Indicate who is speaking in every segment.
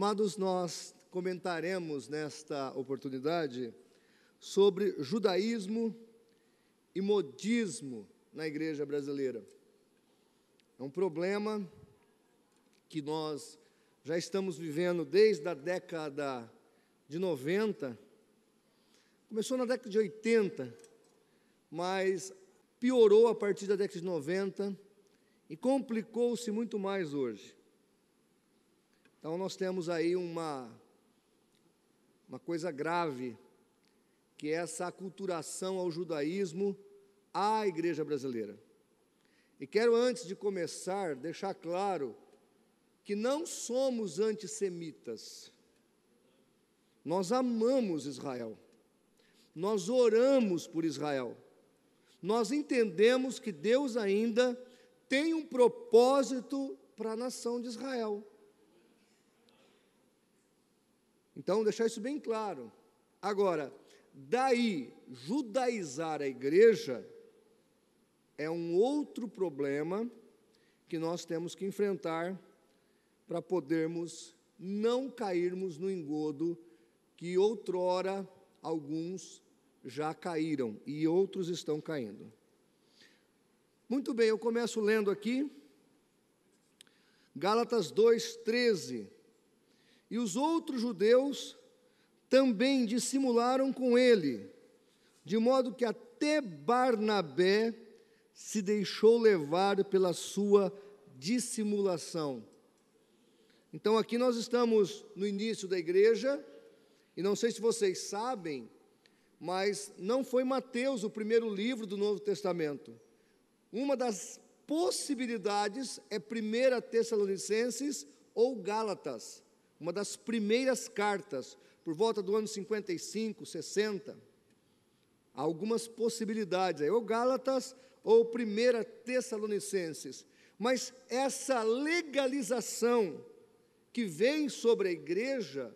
Speaker 1: Amados, nós comentaremos nesta oportunidade sobre judaísmo e modismo na igreja brasileira. É um problema que nós já estamos vivendo desde a década de 90, começou na década de 80, mas piorou a partir da década de 90 e complicou-se muito mais hoje. Então, nós temos aí uma coisa grave, que é essa aculturação ao judaísmo à igreja brasileira. E quero, antes de começar, deixar claro que não somos antissemitas. Nós amamos Israel. Nós oramos por Israel. Nós entendemos que Deus ainda tem um propósito para a nação de Israel. Então, deixar isso bem claro. Agora, daí, judaizar a igreja é um outro problema que nós temos que enfrentar para podermos não cairmos no engodo que outrora alguns já caíram e outros estão caindo. Muito bem, eu começo lendo aqui, Gálatas 2:13. E os outros judeus também dissimularam com ele, de modo que até Barnabé se deixou levar pela sua dissimulação. Então, aqui nós estamos no início da igreja, e não sei se vocês sabem, mas não foi Mateus o primeiro livro do Novo Testamento. Uma das possibilidades é 1 Tessalonicenses ou Gálatas, uma das primeiras cartas, por volta do ano 55, 60. Há algumas possibilidades, ou Gálatas ou 1 Tessalonicenses. Mas essa legalização que vem sobre a igreja,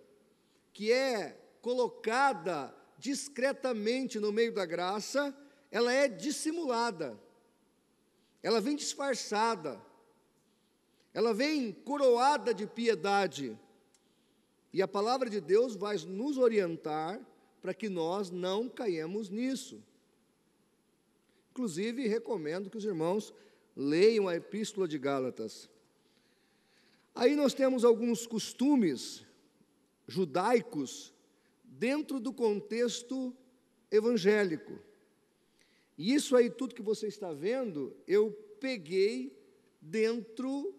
Speaker 1: que é colocada discretamente no meio da graça, ela é dissimulada, ela vem disfarçada, ela vem coroada de piedade. E a palavra de Deus vai nos orientar para que nós não caiamos nisso. Inclusive, recomendo que os irmãos leiam a Epístola de Gálatas. Aí nós temos alguns costumes judaicos dentro do contexto evangélico. E isso aí, tudo que você está vendo, eu peguei dentro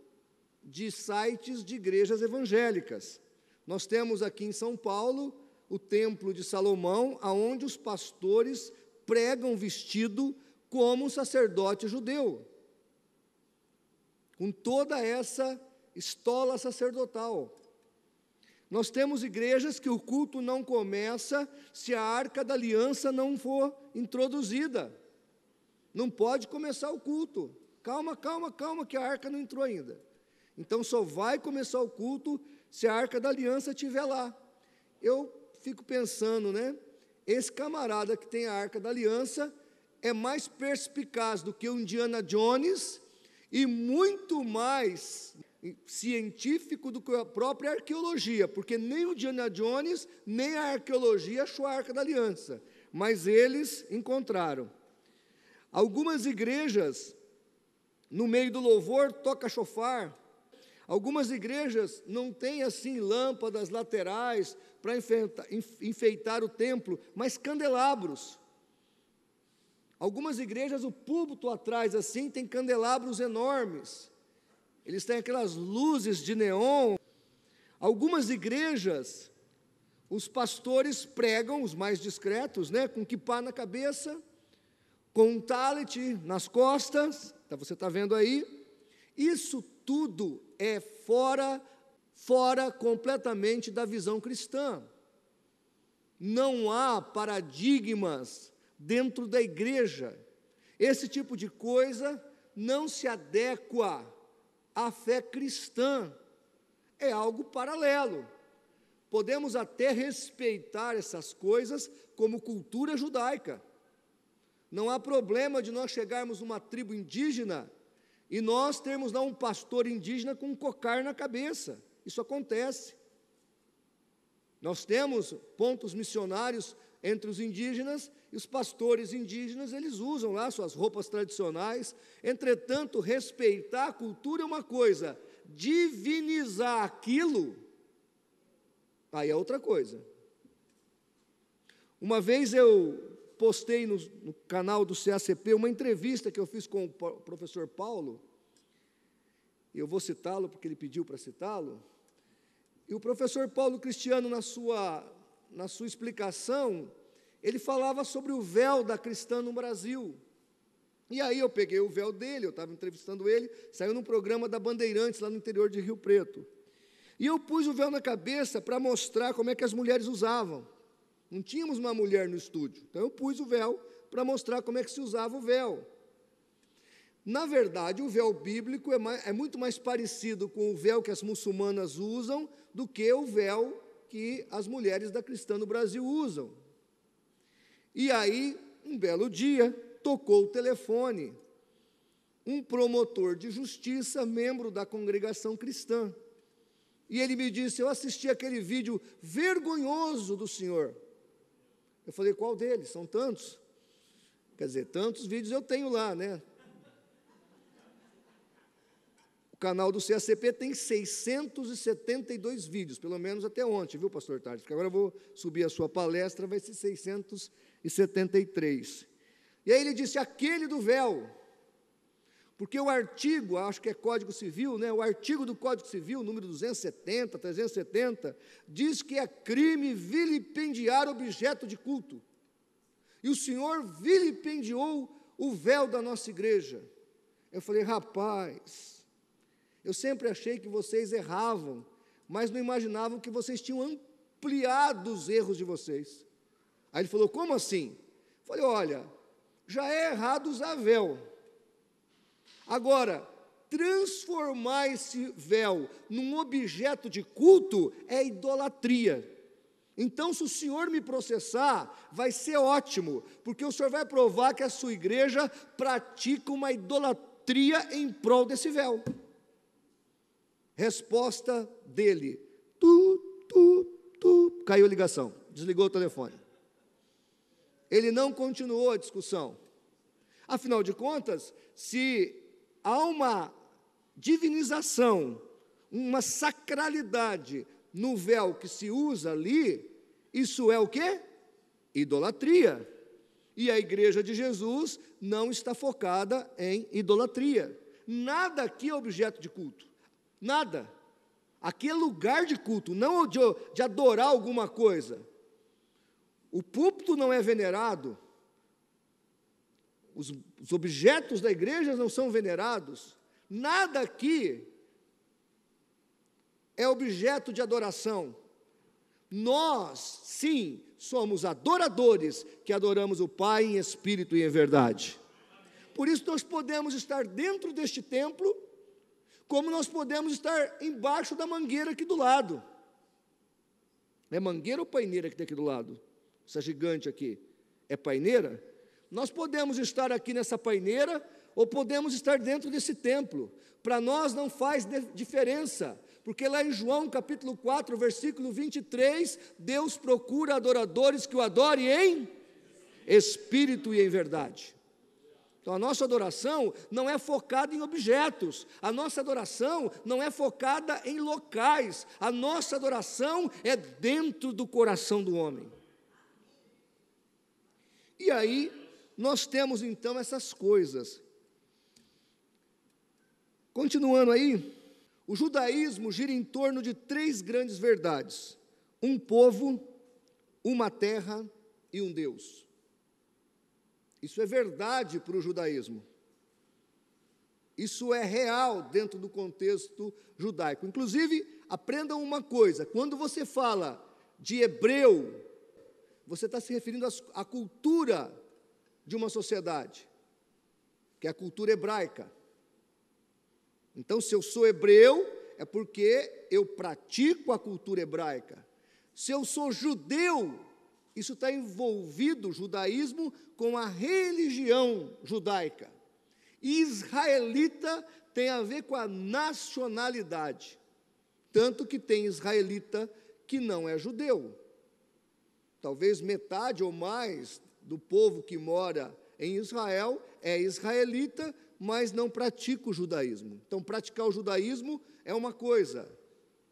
Speaker 1: de sites de igrejas evangélicas. Nós temos aqui em São Paulo o Templo de Salomão, onde os pastores pregam vestido como um sacerdote judeu, com toda essa estola sacerdotal. Nós temos igrejas que o culto não começa se a Arca da Aliança não for introduzida. Não pode começar o culto. Calma, que a Arca não entrou ainda. Então, só vai começar o culto se a Arca da Aliança estiver lá. Eu fico pensando, esse camarada que tem a Arca da Aliança é mais perspicaz do que o Indiana Jones e muito mais científico do que a própria arqueologia, porque nem o Indiana Jones, nem a arqueologia achou a Arca da Aliança, mas eles encontraram. Algumas igrejas, no meio do louvor, toca chofar. Algumas igrejas não têm assim lâmpadas laterais para enfeitar o templo, mas candelabros. Algumas igrejas, o púlpito atrás assim tem candelabros enormes. Eles têm aquelas luzes de neon. Algumas igrejas, os pastores pregam, os mais discretos, com quipá na cabeça, com um talit nas costas, você está vendo aí. Isso tudo é fora completamente da visão cristã. Não há paradigmas dentro da igreja. Esse tipo de coisa não se adequa à fé cristã. É algo paralelo. Podemos até respeitar essas coisas como cultura judaica. Não há problema de nós chegarmos numa tribo indígena e nós termos lá um pastor indígena com um cocar na cabeça. Isso acontece. Nós temos pontos missionários entre os indígenas, e os pastores indígenas, eles usam lá suas roupas tradicionais. Entretanto, respeitar a cultura é uma coisa, divinizar aquilo, aí é outra coisa. Uma vez eu postei no canal do CACP uma entrevista que eu fiz com o professor Paulo, e eu vou citá-lo porque ele pediu para citá-lo, e o professor Paulo Cristiano, na sua explicação, ele falava sobre o véu da cristã no Brasil. E aí eu peguei o véu dele, eu estava entrevistando ele, saiu num programa da Bandeirantes, lá no interior de Rio Preto. E eu pus o véu na cabeça para mostrar como é que as mulheres usavam. Não tínhamos uma mulher no estúdio, então eu pus o véu para mostrar como é que se usava o véu. Na verdade, o véu bíblico é muito mais parecido com o véu que as muçulmanas usam do que o véu que as mulheres da cristã no Brasil usam. E aí, um belo dia, tocou o telefone, um promotor de justiça, membro da congregação cristã. E ele me disse: eu assisti aquele vídeo vergonhoso do senhor. Eu falei: qual deles? São tantos. Quer dizer, tantos vídeos eu tenho lá, né? O canal do CACP tem 672 vídeos, pelo menos até ontem, viu, pastor Tardes? Porque agora eu vou subir a sua palestra, vai ser 673. E aí ele disse: aquele do véu, porque o artigo, acho que é Código Civil, né? O artigo do Código Civil, número 270, 370, diz que é crime vilipendiar objeto de culto. E o senhor vilipendiou o véu da nossa igreja. Eu falei: rapaz, eu sempre achei que vocês erravam, mas não imaginavam que vocês tinham ampliado os erros de vocês. Aí ele falou: como assim? Eu falei: olha, já é errado usar véu. Agora, transformar esse véu num objeto de culto é idolatria. Então, se o senhor me processar, vai ser ótimo, porque o senhor vai provar que a sua igreja pratica uma idolatria em prol desse véu. Resposta dele: caiu a ligação, desligou o telefone. Ele não continuou a discussão. Afinal de contas, se há uma divinização, uma sacralidade no véu que se usa ali, isso é o quê? Idolatria. E a igreja de Jesus não está focada em idolatria. Nada aqui é objeto de culto. Nada. Aqui é lugar de culto, não de adorar alguma coisa. O púlpito não é venerado, os objetos da igreja não são venerados, nada aqui é objeto de adoração. Nós, sim, somos adoradores que adoramos o Pai em espírito e em verdade. Por isso nós podemos estar dentro deste templo, como nós podemos estar embaixo da mangueira aqui do lado. É mangueira ou paineira que tem aqui do lado? Essa gigante aqui é paineira? Nós podemos estar aqui nessa paineira ou podemos estar dentro desse templo. Para nós não faz diferença, porque lá em João capítulo 4, versículo 23, Deus procura adoradores que o adorem em espírito e em verdade. Então a nossa adoração não é focada em objetos, a nossa adoração não é focada em locais, a nossa adoração é dentro do coração do homem. E aí, nós temos então essas coisas. Continuando aí, o judaísmo gira em torno de 3 grandes verdades: um povo, uma terra e um Deus. Isso é verdade para o judaísmo. Isso é real dentro do contexto judaico. Inclusive, aprendam uma coisa: quando você fala de hebreu, você está se referindo à cultura de uma sociedade, que é a cultura hebraica. Então, se eu sou hebreu, é porque eu pratico a cultura hebraica. Se eu sou judeu, isso está envolvido, o judaísmo, com a religião judaica. E israelita tem a ver com a nacionalidade. Tanto que tem israelita que não é judeu. Talvez metade ou mais do povo que mora em Israel é israelita, mas não pratica o judaísmo. Então, praticar o judaísmo é uma coisa,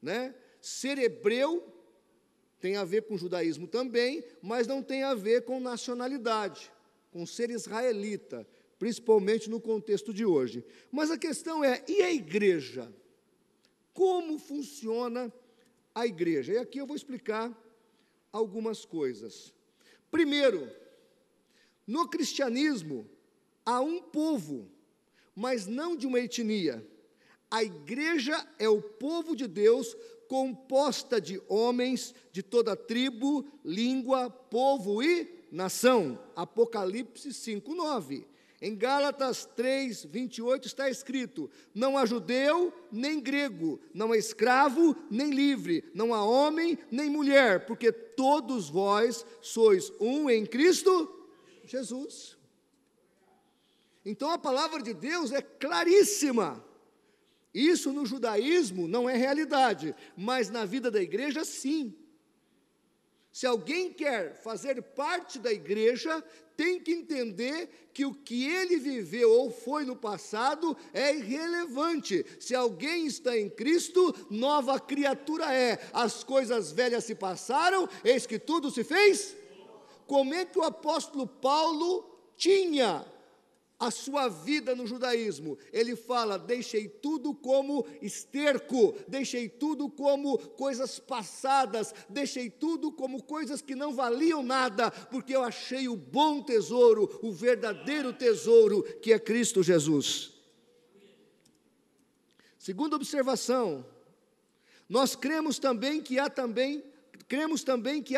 Speaker 1: né? Ser hebreu tem a ver com o judaísmo também, mas não tem a ver com nacionalidade, com ser israelita, principalmente no contexto de hoje. Mas a questão é, e a igreja? Como funciona a igreja? E aqui eu vou explicar algumas coisas. Primeiro, no cristianismo, há um povo, mas não de uma etnia. A igreja é o povo de Deus, composta de homens de toda tribo, língua, povo e nação. Apocalipse 5:9. Em Gálatas 3:28 está escrito: não há judeu nem grego, não há escravo nem livre, não há homem nem mulher, porque todos vós sois um em Cristo Jesus. Então a palavra de Deus é claríssima. Isso no judaísmo não é realidade, mas na vida da igreja, sim. Se alguém quer fazer parte da igreja, tem que entender que o que ele viveu ou foi no passado é irrelevante. Se alguém está em Cristo, nova criatura é. As coisas velhas se passaram, eis que tudo se fez. Como é que o apóstolo Paulo tinha a sua vida no judaísmo? Ele fala: deixei tudo como esterco, deixei tudo como coisas passadas, deixei tudo como coisas que não valiam nada, porque eu achei o bom tesouro, o verdadeiro tesouro, que é Cristo Jesus. Segunda observação, nós cremos também que há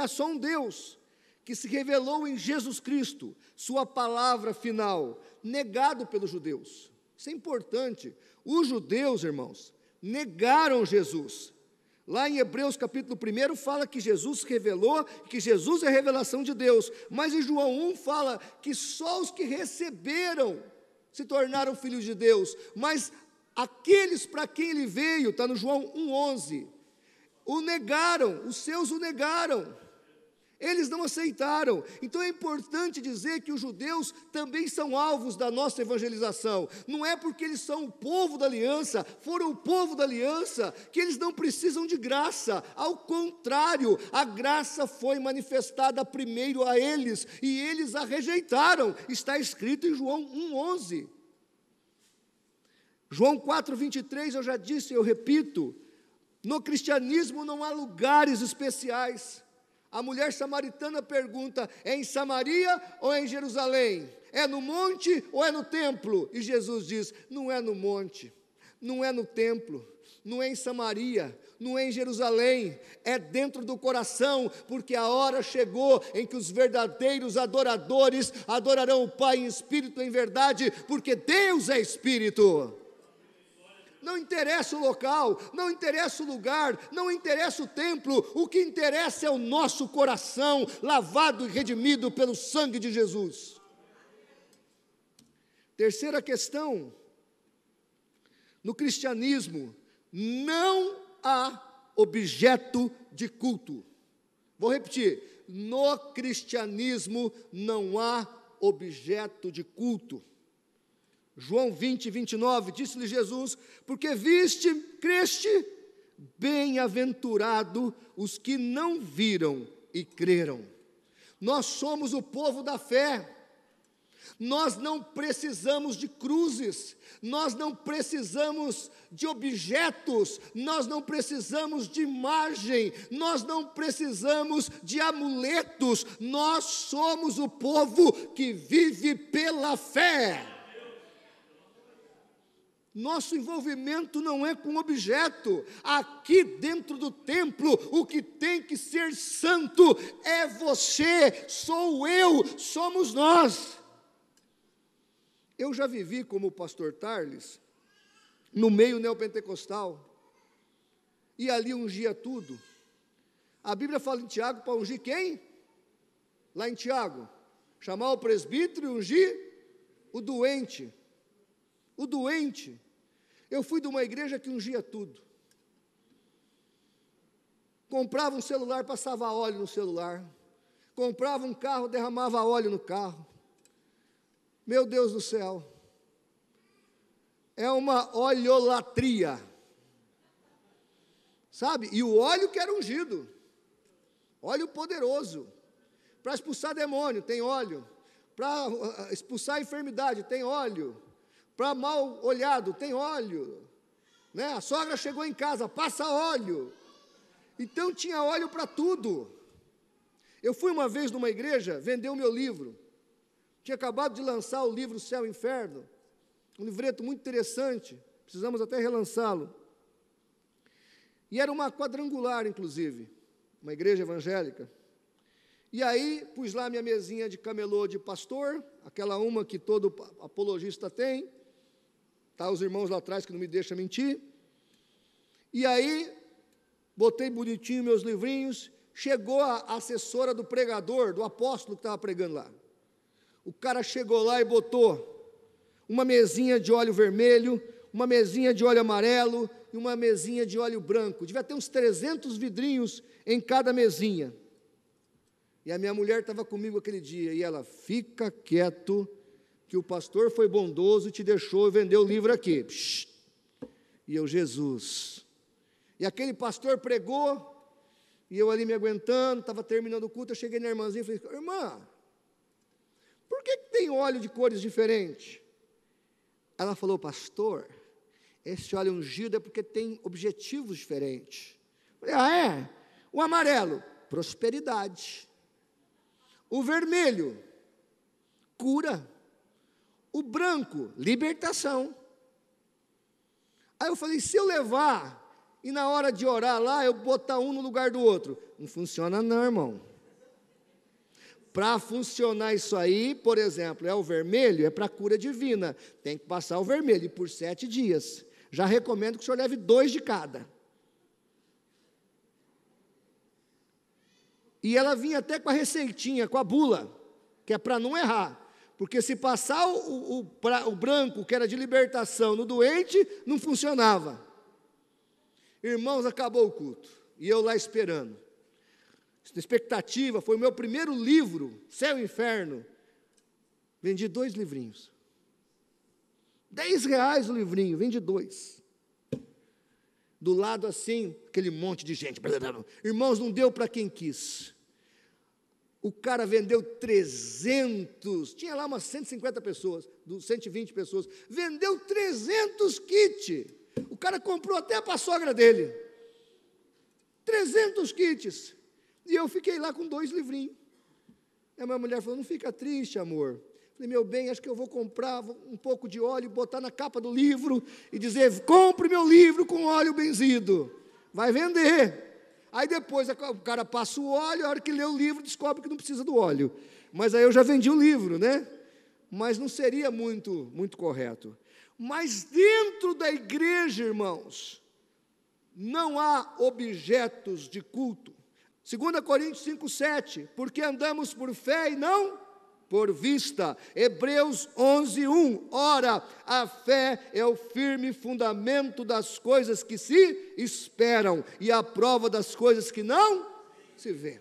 Speaker 1: só um Deus, que se revelou em Jesus Cristo, sua palavra final, negado pelos judeus. Isso é importante. Os judeus, irmãos, negaram Jesus. Lá em Hebreus capítulo 1 fala que Jesus revelou, que Jesus é a revelação de Deus. Mas em João 1 fala que só os que receberam se tornaram filhos de Deus. Mas aqueles para quem ele veio, está no João 1,11, o negaram, os seus o negaram. Eles não aceitaram. Então é importante dizer que os judeus também são alvos da nossa evangelização. Não é porque eles são o povo da aliança, foram o povo da aliança, que eles não precisam de graça. Ao contrário, a graça foi manifestada primeiro a eles, e eles a rejeitaram. Está escrito em João 1,11. João 4,23, eu já disse, eu repito, no cristianismo não há lugares especiais. A mulher samaritana pergunta: é em Samaria ou é em Jerusalém? É no monte ou é no templo? E Jesus diz: não é no monte, não é no templo, não é em Samaria, não é em Jerusalém, é dentro do coração, porque a hora chegou em que os verdadeiros adoradores adorarão o Pai em espírito e em verdade, porque Deus é espírito. Não interessa o local, não interessa o lugar, não interessa o templo, o que interessa é o nosso coração, lavado e redimido pelo sangue de Jesus. Terceira questão, no cristianismo não há objeto de culto. Vou repetir, no cristianismo não há objeto de culto. João 20:29, disse-lhe Jesus: porque creste, bem-aventurado os que não viram e creram. Nós somos o povo da fé. Nós não precisamos de cruzes, nós não precisamos de objetos, nós não precisamos de imagem, nós não precisamos de amuletos. Nós somos o povo que vive pela fé. Nosso envolvimento não é com objeto. Aqui dentro do templo, o que tem que ser santo é você, sou eu, somos nós. Eu já vivi como pastor Tarles, no meio neopentecostal, e ali ungia tudo. A Bíblia fala em Tiago para ungir quem? Lá em Tiago, chamar o presbítero e ungir o doente. O doente. Eu fui de uma igreja que ungia tudo. Comprava um celular, passava óleo no celular. Comprava um carro, derramava óleo no carro. Meu Deus do céu. É uma oleolatria. Sabe? E o óleo que era ungido. Óleo poderoso. Para expulsar demônio, tem óleo. Para expulsar enfermidade, tem óleo. Para mal olhado, tem óleo. Né? A sogra chegou em casa, passa óleo. Então tinha óleo para tudo. Eu fui uma vez numa igreja vender o meu livro. Tinha acabado de lançar o livro Céu e Inferno. Um livreto muito interessante. Precisamos até relançá-lo. E era uma quadrangular, inclusive. Uma igreja evangélica. E aí, pus lá minha mesinha de camelô de pastor, aquela uma que todo apologista tem. Tá os irmãos lá atrás que não me deixam mentir. E aí, botei bonitinho meus livrinhos. Chegou a assessora do pregador, do apóstolo que estava pregando lá. O cara chegou lá e botou uma mesinha de óleo vermelho, uma mesinha de óleo amarelo e uma mesinha de óleo branco. Devia ter uns 300 vidrinhos em cada mesinha. E a minha mulher estava comigo aquele dia, e ela, fica quieto, que o pastor foi bondoso e te deixou vender o livro aqui. Psh. E eu, Jesus. E aquele pastor pregou, e eu ali me aguentando, estava terminando o culto, eu cheguei na irmãzinha e falei, irmã, por que tem óleo de cores diferentes? Ela falou, pastor, esse óleo ungido é porque tem objetivos diferentes. Eu falei, é? O amarelo, prosperidade. O vermelho, cura. O branco, libertação. Aí eu falei, se eu levar, e na hora de orar lá, eu botar um no lugar do outro. Não funciona não, irmão. Para funcionar isso aí, por exemplo, é o vermelho, é para cura divina. Tem que passar o vermelho, e por 7 dias. Já recomendo que o senhor leve 2 de cada. E ela vinha até com a receitinha, com a bula, que é para não errar. Porque se passar o branco, que era de libertação, no doente, não funcionava. Irmãos, acabou o culto. E eu lá esperando. Expectativa, foi o meu primeiro livro, Céu e Inferno. Vendi 2 livrinhos. R$10 o livrinho, vendi 2. Do lado assim, aquele monte de gente. Irmãos, não deu para quem quis. O cara vendeu 300, tinha lá umas 150 pessoas, 120 pessoas, vendeu 300 kits. O cara comprou até para a sogra dele. 300 kits. E eu fiquei lá com 2 livrinhos. E a minha mulher falou, não fica triste, amor. Falei, meu bem, acho que eu vou comprar um pouco de óleo, botar na capa do livro e dizer, compre meu livro com óleo benzido. Vai vender. Aí depois o cara passa o óleo, a hora que lê o livro, descobre que não precisa do óleo. Mas aí eu já vendi o livro, né? Mas não seria muito correto. Mas dentro da igreja, irmãos, não há objetos de culto. 2 Coríntios 5,7, porque andamos por fé e não por vista. Hebreus 11:1, ora, a fé é o firme fundamento das coisas que se esperam e a prova das coisas que não se vêem.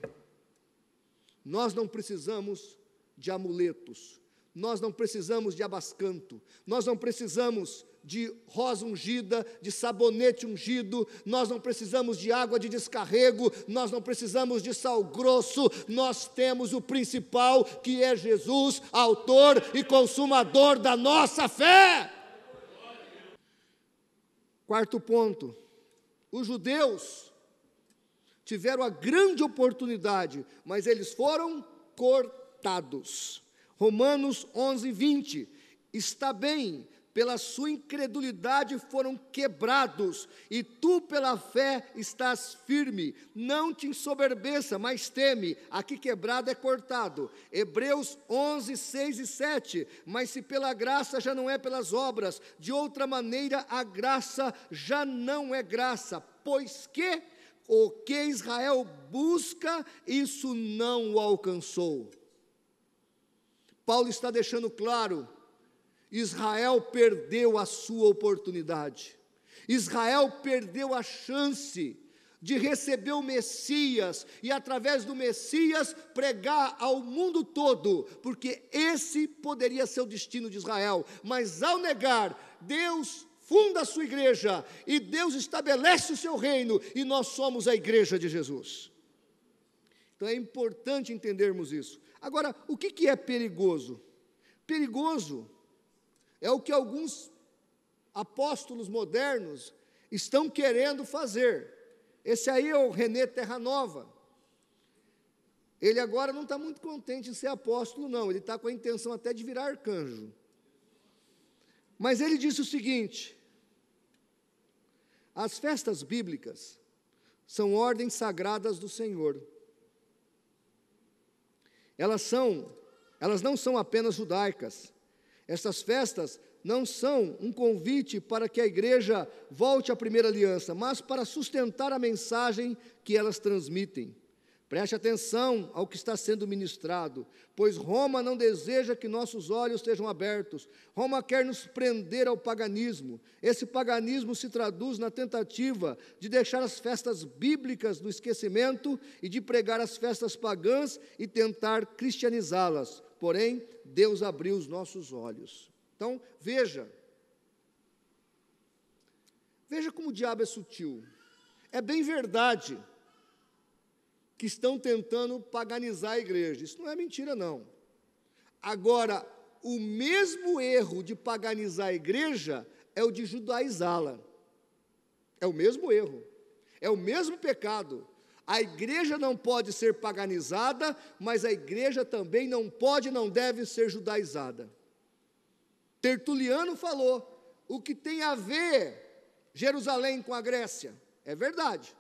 Speaker 1: Nós não precisamos de amuletos, nós não precisamos de abascanto, nós não precisamos de rosa ungida, de sabonete ungido, nós não precisamos de água de descarrego, nós não precisamos de sal grosso, nós temos o principal, que é Jesus, autor e consumador da nossa fé. 4º ponto, os judeus tiveram a grande oportunidade, mas eles foram cortados. Romanos 11:20, está bem, pela sua incredulidade foram quebrados, e tu pela fé estás firme, não te ensoberbeça, mas teme, aqui quebrado é cortado. Hebreus 11:6 e 7, mas se pela graça já não é pelas obras, de outra maneira a graça já não é graça, pois que o que Israel busca, isso não o alcançou. Paulo está deixando claro, Israel perdeu a sua oportunidade, Israel perdeu a chance de receber o Messias e, através do Messias, pregar ao mundo todo, porque esse poderia ser o destino de Israel. Mas, ao negar, Deus funda a sua igreja, e Deus estabelece o seu reino, e nós somos a igreja de Jesus. Então, é importante entendermos isso. Agora, o que é perigoso? Perigoso é o que alguns apóstolos modernos estão querendo fazer. Esse aí é o René Terranova. Ele agora não está muito contente em ser apóstolo, não. Ele está com a intenção até de virar arcanjo. Mas ele disse o seguinte: as festas bíblicas são ordens sagradas do Senhor. Elas não são apenas judaicas. Essas festas não são um convite para que a igreja volte à primeira aliança, mas para sustentar a mensagem que elas transmitem. Preste atenção ao que está sendo ministrado, pois Roma não deseja que nossos olhos estejam abertos. Roma quer nos prender ao paganismo. Esse paganismo se traduz na tentativa de deixar as festas bíblicas no esquecimento e de pregar as festas pagãs e tentar cristianizá-las. Porém, Deus abriu os nossos olhos. Então, veja como o diabo é sutil. É bem verdade que estão tentando paganizar a igreja. Isso não é mentira, não. Agora, o mesmo erro de paganizar a igreja é o de judaizá-la. É o mesmo erro. É o mesmo pecado. A igreja não pode ser paganizada, mas a igreja também não pode e não deve ser judaizada. Tertuliano falou: o que tem a ver Jerusalém com a Grécia? É verdade.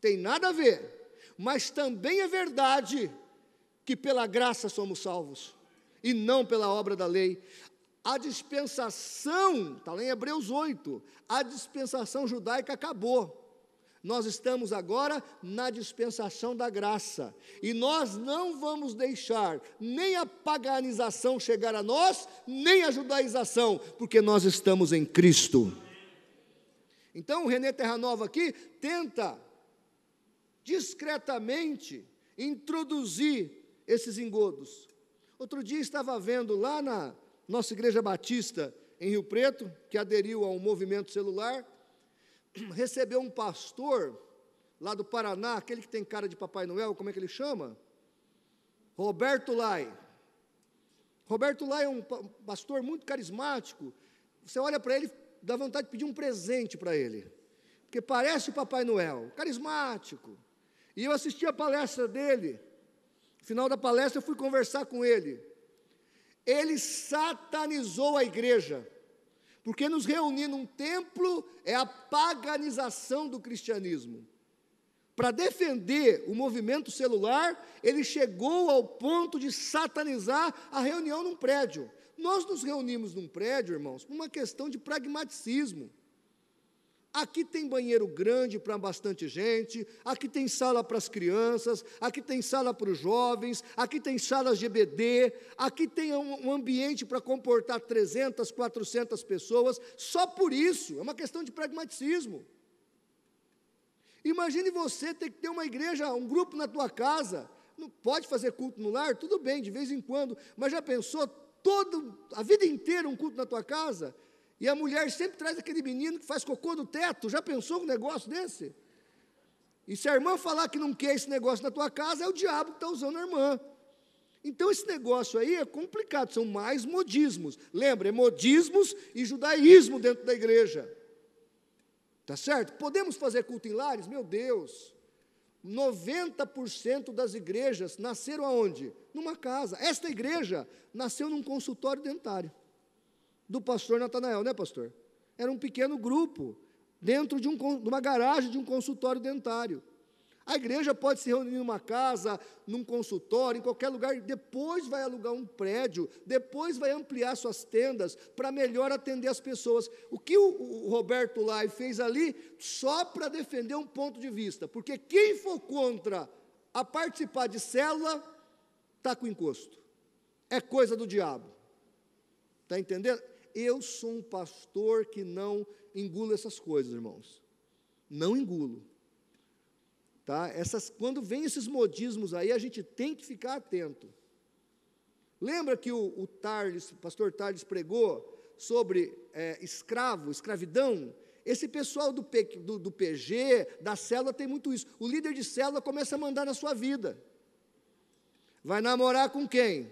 Speaker 1: Tem nada a ver. Mas também é verdade que pela graça somos salvos, e não pela obra da lei. A dispensação, está lá em Hebreus 8, a dispensação judaica acabou. Nós estamos agora na dispensação da graça, e nós não vamos deixar nem a paganização chegar a nós, nem a judaização, porque nós estamos em Cristo. Então, o René Terranova aqui tenta discretamente introduzir esses engodos. Outro dia estava vendo lá na nossa igreja batista em Rio Preto, que aderiu ao movimento celular, recebeu um pastor lá do Paraná, aquele que tem cara de Papai Noel, como é que ele chama? Roberto Lai. Roberto Lai é um pastor muito carismático. Você olha para ele, dá vontade de pedir um presente para ele, porque parece o Papai Noel, carismático. E eu assisti a palestra dele. No final da palestra eu fui conversar com ele. Ele satanizou a igreja, porque nos reunir num templo é a paganização do cristianismo. Para defender o movimento celular, ele chegou ao ponto de satanizar a reunião num prédio. Nós nos reunimos num prédio, irmãos, por uma questão de pragmaticismo. Aqui tem banheiro grande para bastante gente, aqui tem sala para as crianças, aqui tem sala para os jovens, aqui tem salas de EBD, aqui tem um ambiente para comportar 300, 400 pessoas, só por isso, é uma questão de pragmaticismo. Imagine você ter que ter uma igreja, um grupo na tua casa, não pode fazer culto no lar, tudo bem, de vez em quando, mas já pensou a vida inteira um culto na tua casa? E a mulher sempre traz aquele menino que faz cocô no teto. Já pensou um negócio desse? E se a irmã falar que não quer esse negócio na tua casa, é o diabo que está usando a irmã. Então esse negócio aí é complicado, são mais modismos. Lembra, é modismos e judaísmo dentro da igreja. Tá certo? Podemos fazer culto em lares? Meu Deus! 90% das igrejas nasceram aonde? Numa casa. Esta igreja nasceu num consultório dentário do pastor Natanael, né, pastor? Era um pequeno grupo, dentro de uma garagem de um consultório dentário. A igreja pode se reunir numa casa, num consultório, em qualquer lugar, depois vai alugar um prédio, depois vai ampliar suas tendas, para melhor atender as pessoas. O que o Roberto Lai fez ali, só para defender um ponto de vista, porque quem for contra a participar de célula, está com encosto. É coisa do diabo. Está entendendo? Eu sou um pastor que não engulo essas coisas, irmãos. Não engulo. Tá? Quando vem esses modismos aí, a gente tem que ficar atento. Lembra que o pastor Tarles pregou sobre escravidão? Esse pessoal do PG, da célula, tem muito isso. O líder de célula começa a mandar na sua vida. Vai namorar com quem?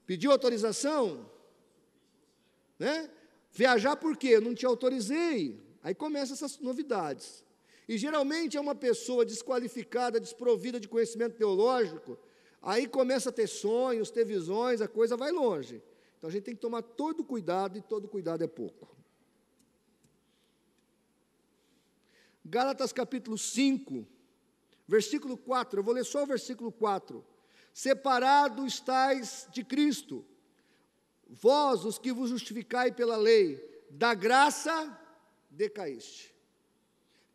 Speaker 1: Pediu autorização? Né? Viajar por quê? Eu não te autorizei. Aí começam essas novidades. E geralmente é uma pessoa desqualificada, desprovida de conhecimento teológico, aí começa a ter sonhos, ter visões, a coisa vai longe. Então a gente tem que tomar todo cuidado, e todo cuidado é pouco. Gálatas capítulo 5, versículo 4, eu vou ler só o versículo 4. Separado estais de Cristo, vós os que vos justificai pela lei, da graça decaíste.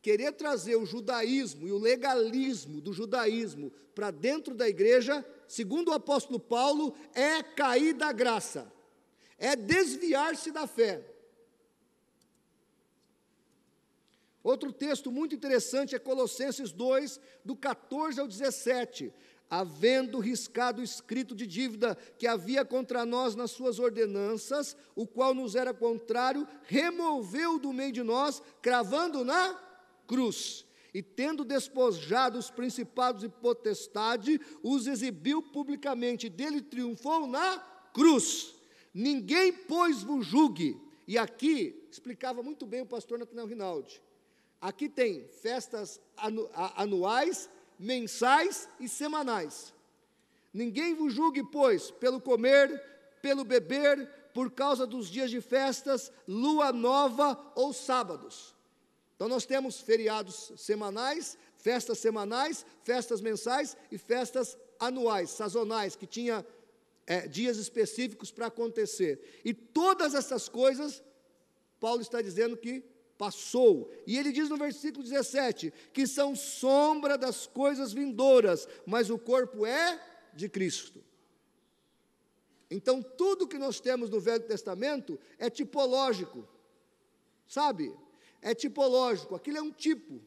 Speaker 1: Querer trazer o judaísmo e o legalismo do judaísmo para dentro da igreja, segundo o apóstolo Paulo, é cair da graça, é desviar-se da fé. Outro texto muito interessante é Colossenses 2, do 14 ao 17. Havendo riscado o escrito de dívida que havia contra nós nas suas ordenanças, o qual nos era contrário, removeu do meio de nós, cravando na cruz. E tendo despojado os principados e potestade, os exibiu publicamente, dele triunfou na cruz. Ninguém, pois, vos julgue. E aqui, explicava muito bem o pastor Nathanael Rinaldi, aqui tem festas anuais, mensais e semanais. Ninguém vos julgue, pois, pelo comer, pelo beber, por causa dos dias de festas, lua nova ou sábados. Então nós temos feriados semanais, festas mensais e festas anuais, sazonais, que tinha dias específicos para acontecer. E todas essas coisas, Paulo está dizendo que passou. E ele diz no versículo 17, que são sombra das coisas vindouras, mas o corpo é de Cristo. Então, tudo que nós temos no Velho Testamento é tipológico, sabe? É tipológico, aquilo é um tipo.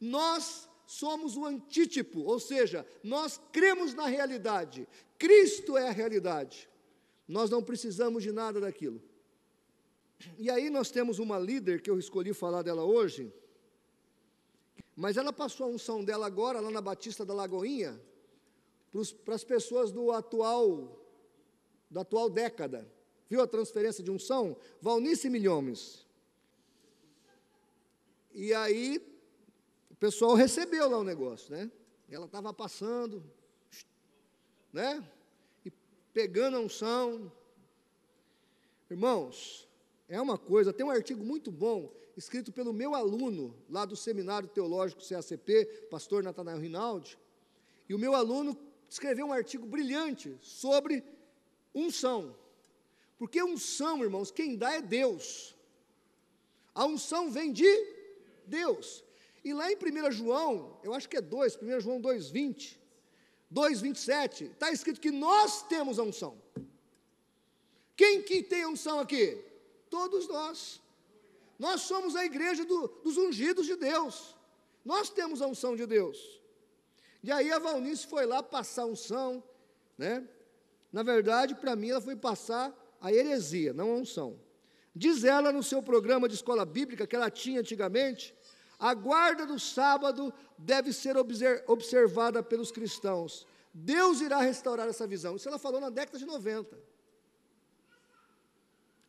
Speaker 1: Nós somos o antítipo, ou seja, nós cremos na realidade. Cristo é a realidade. Nós não precisamos de nada daquilo. E aí nós temos uma líder, que eu escolhi falar dela hoje, mas ela passou a unção dela agora, lá na Batista da Lagoinha, para as pessoas da atual década. Viu a transferência de unção? Valnice Milhomes. E aí, o pessoal recebeu lá o negócio, né? Ela estava passando, né? E pegando a unção. Irmãos, é uma coisa, tem um artigo muito bom, escrito pelo meu aluno, lá do Seminário Teológico CACP, pastor Nathanael Rinaldi, e o meu aluno escreveu um artigo brilhante sobre unção, porque unção, irmãos, quem dá é Deus, a unção vem de Deus, e lá em 1 João, eu acho que é 1 João 2,20, 2,27, está escrito que nós temos a unção. Quem que tem a unção aqui? Todos nós. Nós somos a igreja dos ungidos de Deus. Nós temos a unção de Deus. E aí a Valnice foi lá passar a unção, né? Na verdade, para mim, ela foi passar a heresia, não a unção. Diz ela no seu programa de escola bíblica, que ela tinha antigamente, a guarda do sábado deve ser observada pelos cristãos. Deus irá restaurar essa visão. Isso ela falou na década de 90.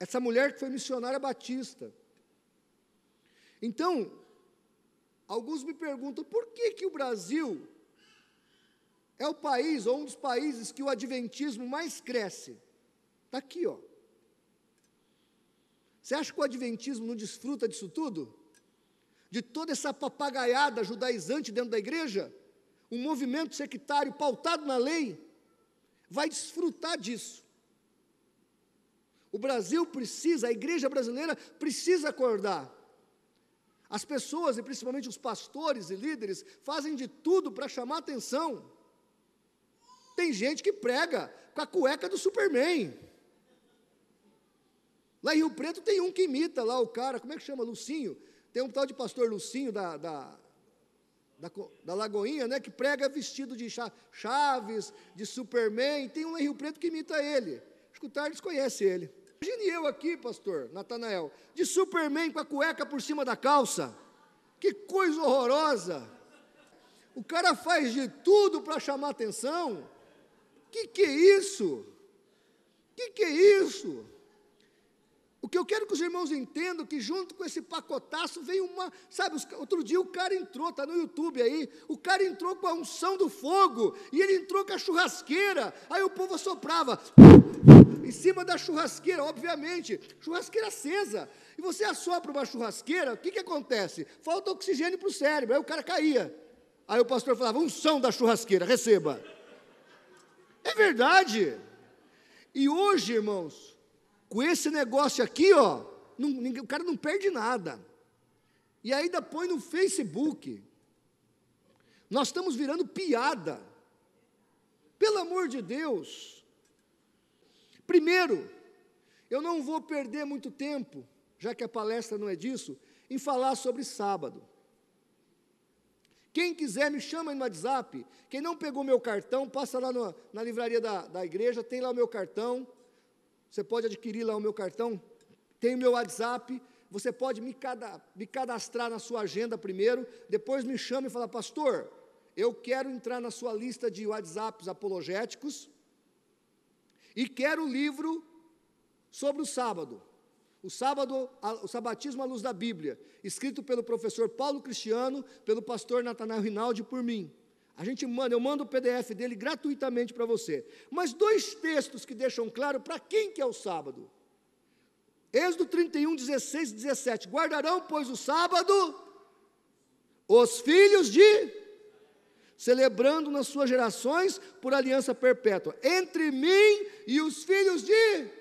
Speaker 1: Essa mulher que foi missionária batista. Então, alguns me perguntam, por que o Brasil é o país, ou um dos países, que o adventismo mais cresce? Está aqui, ó. Você acha que o adventismo não desfruta disso tudo? De toda essa papagaiada judaizante dentro da igreja? Um movimento sectário pautado na lei? Vai desfrutar disso. O Brasil precisa, a igreja brasileira precisa acordar. As pessoas, e principalmente os pastores e líderes, fazem de tudo para chamar atenção. Tem gente que prega com a cueca do Superman. Lá em Rio Preto tem um que imita lá o cara, como é que chama? Lucinho. Tem um tal de pastor Lucinho da Lagoinha, né, que prega vestido de Chaves, de Superman. Tem um em Rio Preto que imita ele. Acho que o Tardes conhece ele. Imagine eu aqui, pastor Natanael, de Superman com a cueca por cima da calça. Que coisa horrorosa. O cara faz de tudo para chamar atenção. Que é isso? Que é isso? O que eu quero que os irmãos entendam, que junto com esse pacotaço veio uma, sabe, outro dia o cara entrou, está no YouTube aí, o cara entrou com a unção do fogo, e ele entrou com a churrasqueira, aí o povo assoprava, em cima da churrasqueira, obviamente, churrasqueira acesa, e você assopra uma churrasqueira, o que acontece? Falta oxigênio para o cérebro, aí o cara caía, aí o pastor falava, unção da churrasqueira, receba. É verdade. E hoje, irmãos, com esse negócio aqui, ó, o cara não perde nada. E ainda põe no Facebook. Nós estamos virando piada. Pelo amor de Deus. Primeiro, eu não vou perder muito tempo, já que a palestra não é disso, em falar sobre sábado. Quem quiser, me chama no WhatsApp. Quem não pegou meu cartão, passa lá na livraria da igreja, tem lá o meu cartão. Você pode adquirir lá o meu cartão. Tem o meu WhatsApp. Você pode me cadastrar na sua agenda primeiro. Depois me chama e fala, pastor, eu quero entrar na sua lista de WhatsApps apologéticos e quero o livro sobre o sábado. O sabatismo à luz da Bíblia, escrito pelo professor Paulo Cristiano, pelo pastor Natanael Rinaldi e por mim. Eu mando o PDF dele gratuitamente para você. Mas 2 textos que deixam claro para quem que é o sábado. Êxodo 31, 16 e 17. Guardarão, pois, o sábado, os filhos de, celebrando nas suas gerações por aliança perpétua, entre mim e os filhos de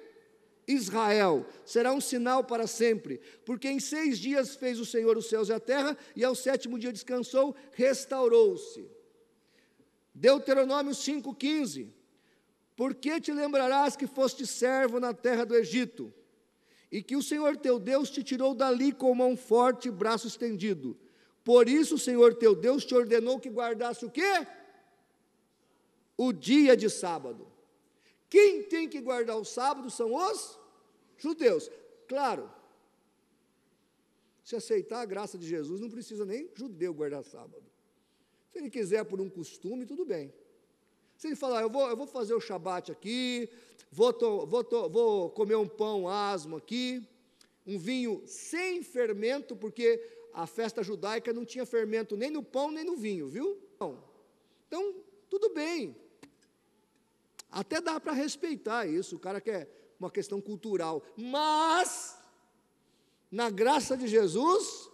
Speaker 1: Israel, será um sinal para sempre, porque em 6 dias fez o Senhor os céus e a terra, e ao 7º dia descansou, restaurou-se. Deuteronômio 5,15, porque te lembrarás que foste servo na terra do Egito, e que o Senhor teu Deus te tirou dali com mão forte e braço estendido, por isso o Senhor teu Deus te ordenou que guardasse o quê? O dia de sábado. Quem tem que guardar o sábado são os judeus. Claro, se aceitar a graça de Jesus, não precisa nem judeu guardar sábado. Se ele quiser por um costume, tudo bem. Se ele falar, eu vou fazer o Shabat aqui, vou comer um pão asmo aqui, um vinho sem fermento, porque a festa judaica não tinha fermento nem no pão, nem no vinho, viu? Então, tudo bem. Até dá para respeitar isso, o cara quer uma questão cultural, mas, na graça de Jesus,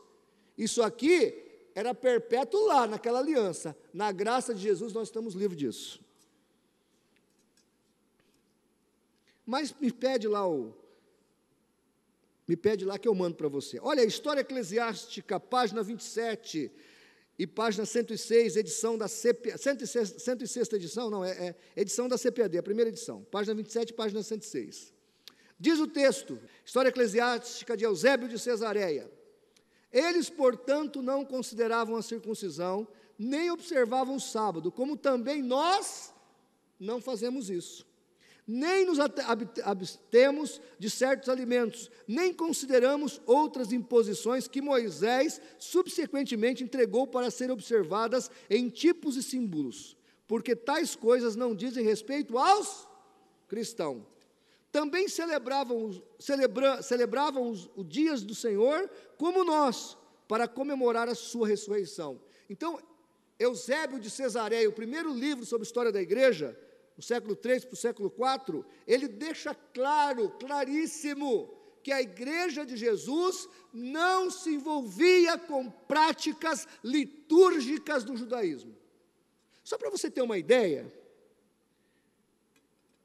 Speaker 1: isso aqui era perpétuo lá, naquela aliança, na graça de Jesus nós estamos livres disso. Mas me pede lá que eu mando para você. Olha, a História Eclesiástica, página 27, e página 106, edição da 106ª edição, não, edição da CPAD, a primeira edição, página 27, página 106. Diz o texto, História Eclesiástica de Eusébio de Cesareia, eles, portanto, não consideravam a circuncisão, nem observavam o sábado, como também nós não fazemos isso. Nem nos abstemos de certos alimentos, nem consideramos outras imposições que Moisés subsequentemente entregou para serem observadas em tipos e símbolos, porque tais coisas não dizem respeito aos cristãos. Também celebravam os dias do Senhor como nós, para comemorar a sua ressurreição. Então, Eusébio de Cesareia, o primeiro livro sobre a história da igreja, no século III para o século IV, ele deixa claro, claríssimo, que a igreja de Jesus não se envolvia com práticas litúrgicas do judaísmo. Só para você ter uma ideia,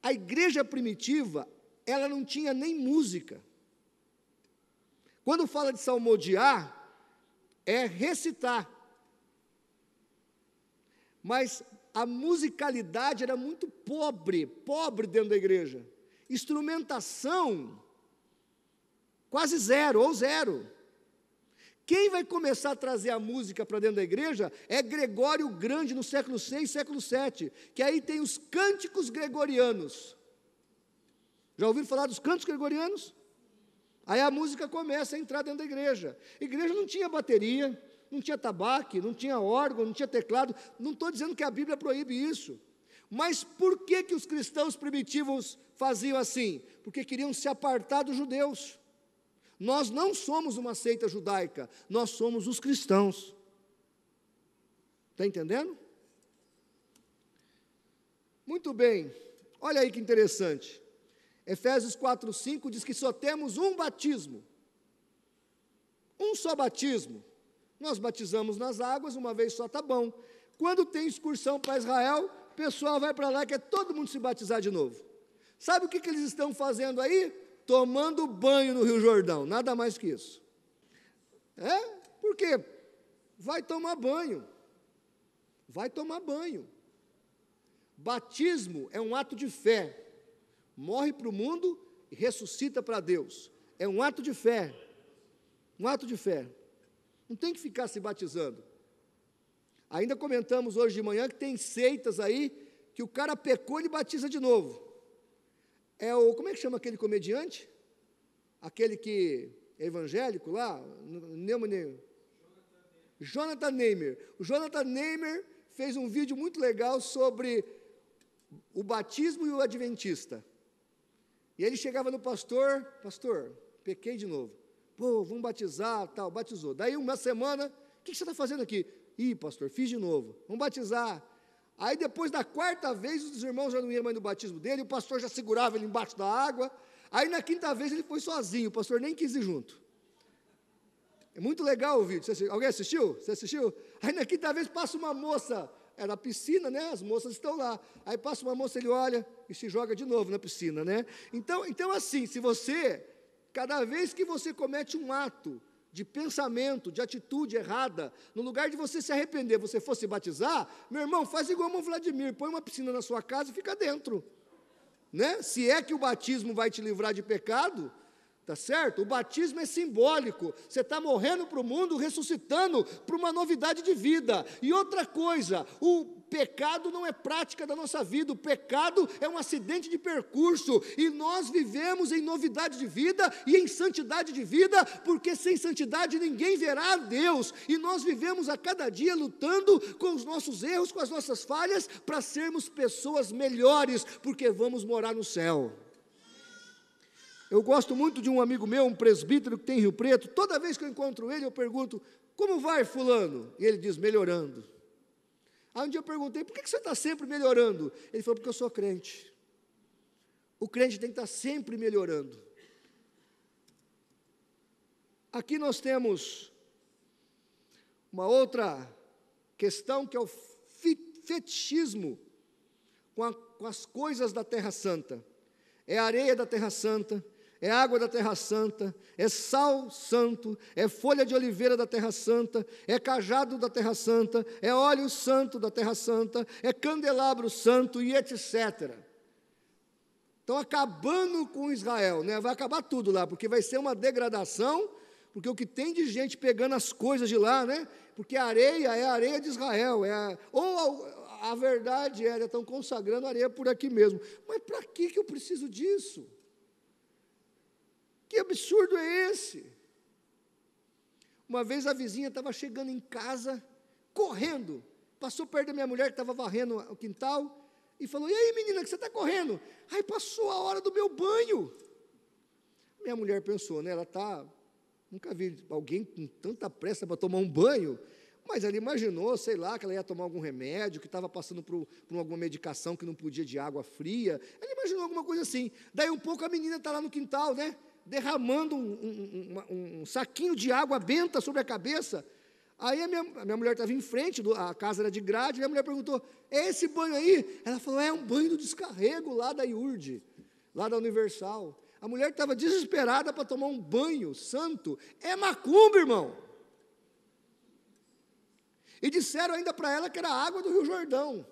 Speaker 1: a igreja primitiva, ela não tinha nem música. Quando fala de salmodiar, é recitar. Mas a musicalidade era muito pobre dentro da igreja. Instrumentação, quase zero, ou zero. Quem vai começar a trazer a música para dentro da igreja é Gregório o Grande, no século VI, século VII, que aí tem os cânticos gregorianos. Já ouviram falar dos cânticos gregorianos? Aí a música começa a entrar dentro da igreja. A igreja não tinha bateria, não tinha tabaque, não tinha órgão, não tinha teclado. Não estou dizendo que a Bíblia proíbe isso. Mas por que os cristãos primitivos faziam assim? Porque queriam se apartar dos judeus. Nós não somos uma seita judaica, nós somos os cristãos. Está entendendo? Muito bem, olha aí que interessante. Efésios 4:5 diz que só temos um batismo. Um só batismo. Nós batizamos nas águas, uma vez só está bom. Quando tem excursão para Israel, o pessoal vai para lá, quer todo mundo se batizar de novo. Sabe o que eles estão fazendo aí? Tomando banho no Rio Jordão, nada mais que isso. Por quê? Vai tomar banho. Vai tomar banho. Batismo é um ato de fé. Morre para o mundo e ressuscita para Deus. É um ato de fé. Um ato de fé. Não tem que ficar se batizando. Ainda comentamos hoje de manhã que tem seitas aí que o cara pecou e ele batiza de novo. Como é que chama aquele comediante? Aquele que é evangélico lá? Jonathan Neymer. O Jonathan Neymer fez um vídeo muito legal sobre o batismo e o adventista. E ele chegava no pastor, pequei de novo. Vamos batizar, tal, batizou. Daí uma semana, o que você está fazendo aqui? Pastor, fiz de novo, vamos batizar. Aí depois da quarta vez, os irmãos já não iam mais no batismo dele, o pastor já segurava ele embaixo da água. Aí na quinta vez ele foi sozinho, o pastor nem quis ir junto. É muito legal o vídeo. Alguém assistiu? Você assistiu? Aí na quinta vez passa uma moça, era a piscina, né? As moças estão lá. Aí passa uma moça, ele olha e se joga de novo na piscina, né? Então assim, cada vez que você comete um ato de pensamento, de atitude errada, no lugar de você se arrepender, você for se batizar, meu irmão, faz igual o Vladimir, põe uma piscina na sua casa e fica dentro, né? Se é que o batismo vai te livrar de pecado, tá certo? O batismo é simbólico, você está morrendo para o mundo, ressuscitando para uma novidade de vida. E outra coisa, o pecado não é prática da nossa vida, o pecado é um acidente de percurso, e nós vivemos em novidade de vida e em santidade de vida, porque sem santidade ninguém verá a Deus, e nós vivemos a cada dia lutando com os nossos erros, com as nossas falhas, para sermos pessoas melhores, porque vamos morar no céu. Eu gosto muito de um amigo meu, um presbítero que tem em Rio Preto. Toda vez que eu encontro ele, eu pergunto, como vai fulano? E ele diz, melhorando. Aí um dia eu perguntei, por que você está sempre melhorando? Ele falou, porque eu sou crente. O crente tem que estar sempre melhorando. Aqui nós temos uma outra questão, que é o fetichismo com as coisas da Terra Santa. É a areia da Terra Santa, é água da Terra Santa, é sal santo, é folha de oliveira da Terra Santa, é cajado da Terra Santa, é óleo santo da Terra Santa, é candelabro santo e etc. Estão acabando com Israel, né? Vai acabar tudo lá, porque vai ser uma degradação, porque o que tem de gente pegando as coisas de lá, né? Porque a areia é a areia de Israel, a verdade estão consagrando areia por aqui mesmo. Mas para que eu preciso disso? Que absurdo é esse? Uma vez a vizinha estava chegando em casa, correndo, passou perto da minha mulher que estava varrendo o quintal, e falou, e aí menina, que você está correndo? Aí passou a hora do meu banho. Minha mulher pensou, né, nunca vi alguém com tanta pressa para tomar um banho, mas ela imaginou, sei lá, que ela ia tomar algum remédio, que estava passando por alguma medicação que não podia de água fria. Ela imaginou alguma coisa assim. Daí um pouco a menina está lá no quintal, né? Derramando um saquinho de água benta sobre a cabeça. Aí a minha mulher estava em frente, a casa era de grade, e a mulher perguntou, é esse banho aí? Ela falou, é um banho do descarrego lá da IURD, lá da Universal. A mulher estava desesperada para tomar um banho santo. É macumba, irmão. E disseram ainda para ela que era água do Rio Jordão.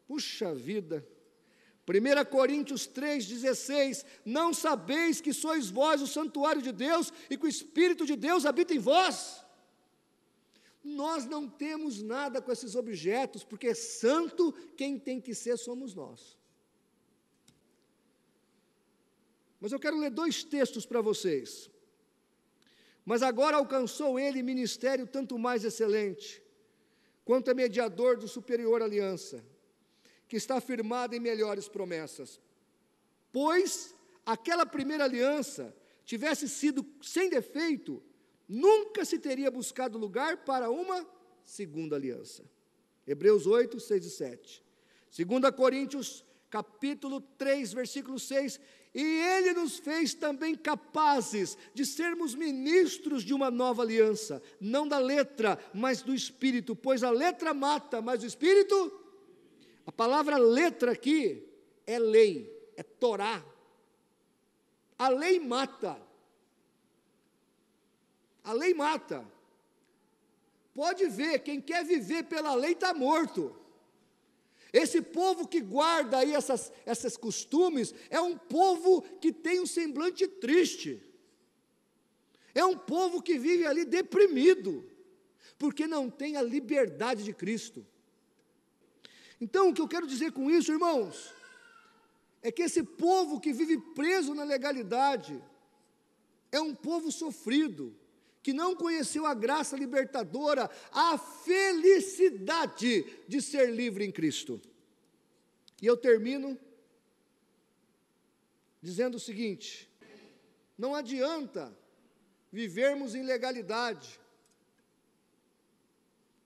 Speaker 1: Puxa vida. 1 Coríntios 3,16, não sabeis que sois vós o santuário de Deus e que o Espírito de Deus habita em vós? Nós não temos nada com esses objetos, porque santo quem tem que ser somos nós. Mas eu quero ler 2 textos para vocês. Mas agora alcançou ele ministério tanto mais excelente, quanto é mediador do superior aliança, que está firmada em melhores promessas. Pois aquela primeira aliança tivesse sido sem defeito, nunca se teria buscado lugar para uma segunda aliança. Hebreus 8, 6 e 7. 2 Coríntios, capítulo 3, versículo 6. E ele nos fez também capazes de sermos ministros de uma nova aliança, não da letra, mas do Espírito, pois a letra mata, mas o Espírito... A palavra letra aqui é lei, é Torá. A lei mata. A lei mata. Pode ver, quem quer viver pela lei está morto. Esse povo que guarda aí esses costumes, é um povo que tem um semblante triste. É um povo que vive ali deprimido, porque não tem a liberdade de Cristo. Então, o que eu quero dizer com isso, irmãos, é que esse povo que vive preso na legalidade, é um povo sofrido, que não conheceu a graça libertadora, a felicidade de ser livre em Cristo. E eu termino dizendo o seguinte: não adianta vivermos em legalidade.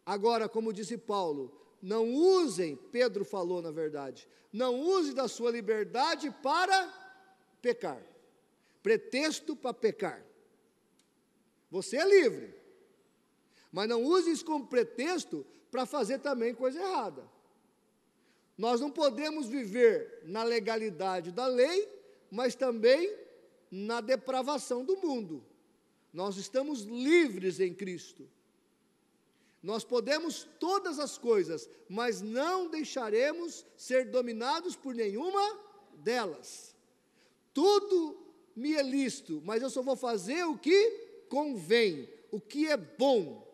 Speaker 1: Agora, como disse Paulo, não usem, Pedro falou na verdade, não use da sua liberdade para pecar, pretexto para pecar. Você é livre, mas não use isso como pretexto para fazer também coisa errada. Nós não podemos viver na legalidade da lei, mas também na depravação do mundo. Nós estamos livres em Cristo. Nós podemos todas as coisas, mas não deixaremos ser dominados por nenhuma delas. Tudo me é lícito, mas eu só vou fazer o que convém, o que é bom.